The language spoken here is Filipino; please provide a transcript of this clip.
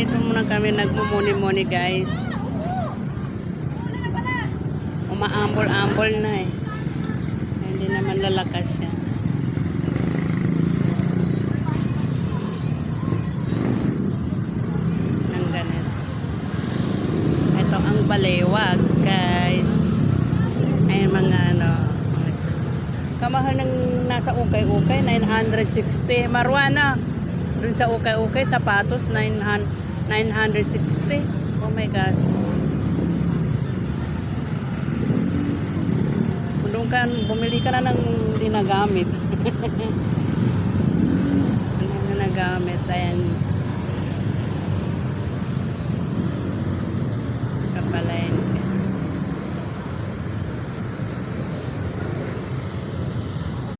Dito muna kami nagmumuni-muni guys. Umaambol-ambol na eh. Hindi naman lalakas yan. Nang ganito. Ito ang baliwag guys. Ay mga ano. Kamahal ng nasa ukay-ukay, 960. Marwana. Dun sa ukay-ukay, sapatos, 960. Oh my gosh. Bumili ka na ng hindi nagamit. Hindi na nagamit. Ayan.